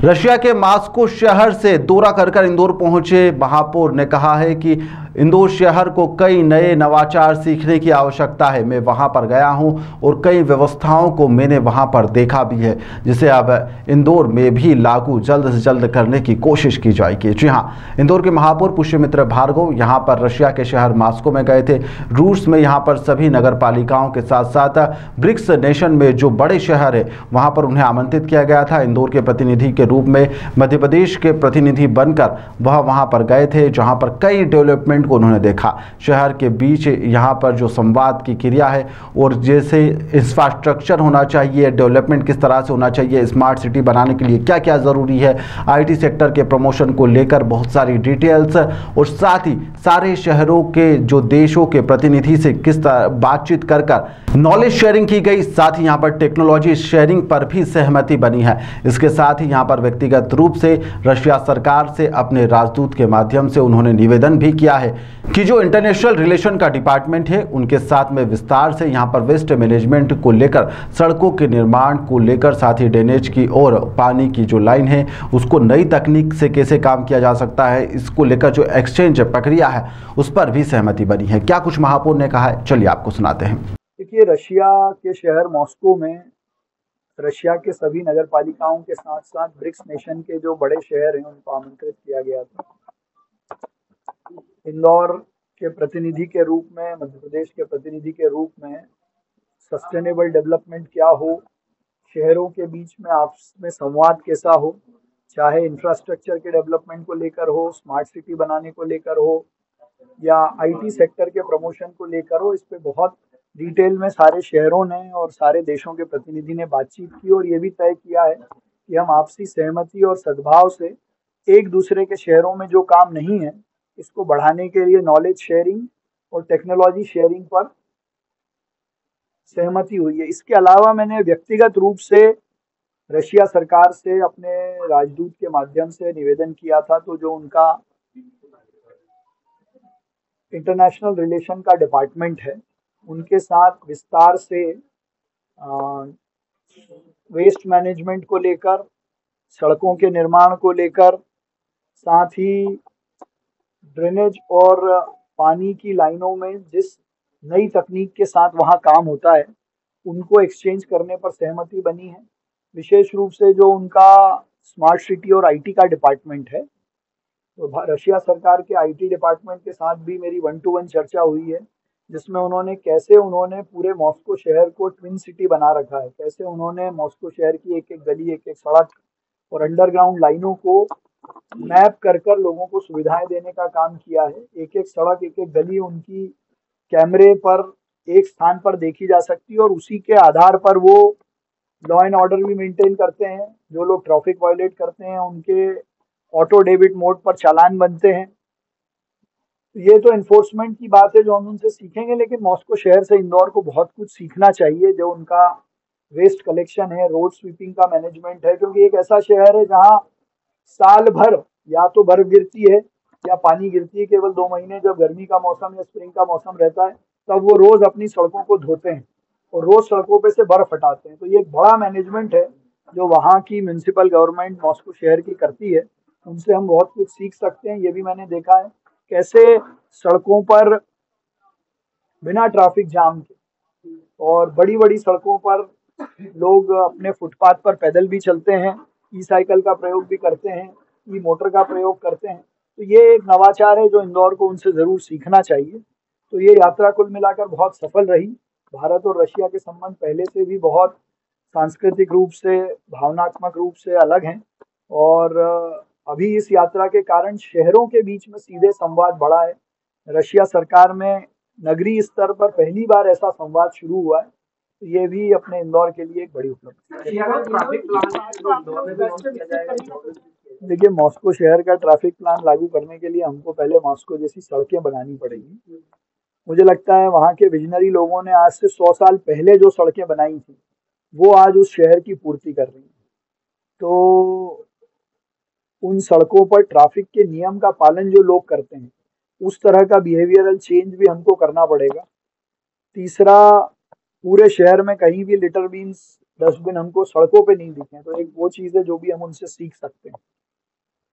Russia के Moscow शहर से दौरा कर इंदौर पहुंचे महापौर ने कहा है कि इंदौर शहर को कई नए नवाचार सीखने की आवश्यकता है। मैं वहां पर गया हूं और कई व्यवस्थाओं को मैंने वहां पर देखा भी है, जिसे अब इंदौर में भी लागू जल्द से जल्द करने की कोशिश की जाएगी। जी हां, इंदौर के महापौर पुष्यमित्र भार्गव यहां पर रशिया के शहर मॉस्को में गए थे। रूस में यहां पर सभी नगर पालिकाओं के साथ साथ ब्रिक्स नेशन में जो बड़े शहर है वहां पर उन्हें आमंत्रित किया गया था। इंदौर के प्रतिनिधि के रूप में मध्य प्रदेश के प्रतिनिधि बनकर वह वहां पर गए थे, जहां पर कई डेवलपमेंट को उन्होंने देखा। शहर के बीच यहां पर जो संवाद की क्रिया है और जैसे इंफ्रास्ट्रक्चर होना चाहिए, डेवलपमेंट किस तरह से होना चाहिए, स्मार्ट सिटी बनाने के लिए क्या क्या ज़रूरी है, आईटी सेक्टर के प्रमोशन को लेकर बहुत सारी डिटेल्स और साथ ही सारे शहरों के जो देशों के प्रतिनिधि से किस तरह बातचीत कर नॉलेज शेयरिंग की गई। साथ ही यहाँ पर टेक्नोलॉजी शेयरिंग पर भी सहमति बनी है। इसके साथ ही यहाँ पर व्यक्तिगत रूप से रशिया सरकार से अपने राजदूत के माध्यम से उन्होंने निवेदन भी किया है कि जो इंटरनेशनल रिलेशन का डिपार्टमेंट है उनके साथ में विस्तार से यहाँ पर वेस्ट मैनेजमेंट को लेकर, सड़कों के निर्माण को लेकर, साथ ही ड्रेनेज की और पानी की जो लाइन है उसको नई तकनीक से कैसे काम किया जा सकता है, इसको लेकर जो एक्सचेंज प्रक्रिया है उस पर भी सहमति बनी है। क्या कुछ महापौर ने कहा है, चलिए आपको सुनाते हैं। देखिए, रशिया के शहर मॉस्को में रशिया के सभी नगर पालिकाओं के साथ साथ ब्रिक्स नेशन के जो बड़े शहर हैं उनको आमंत्रित किया गया था। इंदौर के प्रतिनिधि के रूप में, मध्य प्रदेश के प्रतिनिधि के रूप में सस्टेनेबल डेवलपमेंट क्या हो, शहरों के बीच में आपस में संवाद कैसा हो, चाहे इंफ्रास्ट्रक्चर के डेवलपमेंट को लेकर हो, स्मार्ट सिटी बनाने को लेकर हो या आईटी सेक्टर के प्रमोशन को लेकर हो, इस पे बहुत डिटेल में सारे शहरों ने और सारे देशों के प्रतिनिधि ने बातचीत की और ये भी तय किया है कि हम आपसी सहमति और सद्भाव से एक दूसरे के शहरों में जो काम नहीं है इसको बढ़ाने के लिए नॉलेज शेयरिंग और टेक्नोलॉजी शेयरिंग पर सहमति हुई है। इसके अलावा मैंने व्यक्तिगत रूप से रशिया सरकार से अपने राजदूत के माध्यम से निवेदन किया था, तो जो उनका इंटरनेशनल रिलेशन का डिपार्टमेंट है उनके साथ विस्तार से वेस्ट मैनेजमेंट को लेकर, सड़कों के निर्माण को लेकर, साथ ही ड्रेनेज और पानी की लाइनों में जिस नई तकनीक के साथ वहाँ काम होता है उनको एक्सचेंज करने पर सहमति बनी है। विशेष रूप से जो उनका स्मार्ट सिटी और आईटी का डिपार्टमेंट है, तो रशिया सरकार के आईटी डिपार्टमेंट के साथ भी मेरी 1-to-1 चर्चा हुई है, जिसमें उन्होंने पूरे मॉस्को शहर को ट्विन सिटी बना रखा है, कैसे उन्होंने मॉस्को शहर की एक एक गली, एक एक सड़क और अंडरग्राउंड लाइनों को मैप कर लोगों को सुविधाएं देने का काम किया है। एक एक सड़क, एक एक गली उनकी कैमरे पर एक स्थान पर देखी जा सकती है और उसी के आधार पर वो लॉ एंड ऑर्डर भी मेंटेन करते हैं। जो लोग ट्रैफिक वायलेट करते हैं उनके ऑटो डेबिट मोड पर चालान बनते हैं। ये तो इन्फोर्समेंट की बात है जो हम उनसे सीखेंगे, लेकिन मॉस्को शहर से इंदौर को बहुत कुछ सीखना चाहिए। जो उनका वेस्ट कलेक्शन है, रोड स्वीपिंग का मैनेजमेंट है, क्योंकि एक ऐसा शहर है जहाँ साल भर या तो बर्फ गिरती है या पानी गिरती है। केवल 2 महीने जब गर्मी का मौसम या स्प्रिंग का मौसम रहता है तब वो रोज अपनी सड़कों को धोते हैं और रोज सड़कों पे से बर्फ हटाते हैं। तो ये एक बड़ा मैनेजमेंट है जो वहाँ की म्युनिसिपल गवर्नमेंट मॉस्को शहर की करती है। उनसे हम बहुत कुछ सीख सकते हैं। ये भी मैंने देखा है कैसे सड़कों पर बिना ट्रैफिक जाम के और बड़ी बड़ी सड़कों पर लोग अपने फुटपाथ पर पैदल भी चलते हैं, ई साइकिल का प्रयोग भी करते हैं, ई मोटर का प्रयोग करते हैं। तो ये एक नवाचार है जो इंदौर को उनसे ज़रूर सीखना चाहिए। तो ये यात्रा कुल मिलाकर बहुत सफल रही। भारत और रशिया के संबंध पहले से भी बहुत सांस्कृतिक रूप से, भावनात्मक रूप से अलग हैं और अभी इस यात्रा के कारण शहरों के बीच में सीधे संवाद बढ़ा है। रशिया सरकार में नगरीय स्तर पर पहली बार ऐसा संवाद शुरू हुआ है। तो ये भी अपने इंदौर के लिए एक बड़ी उपलब्धि है। देखिए, मॉस्को शहर का ट्रैफिक प्लान लागू करने के लिए हमको पहले मॉस्को जैसी सड़कें बनानी पड़ेगी। मुझे लगता है वहाँ के विजनरी लोगों ने आज से 100 साल पहले जो सड़कें बनाई थी वो आज उस शहर की पूर्ति कर रही हैं। तो उन सड़कों पर ट्रैफिक के नियम का पालन जो लोग करते हैं उस तरह का बिहेवियरल चेंज भी हमको करना पड़ेगा। तीसरा, पूरे शहर में कहीं भी लिटर बीन्स डस्टबिन हमको सड़कों पे नहीं दिखे। तो एक वो चीज़ है जो भी हम उनसे सीख सकते हैं।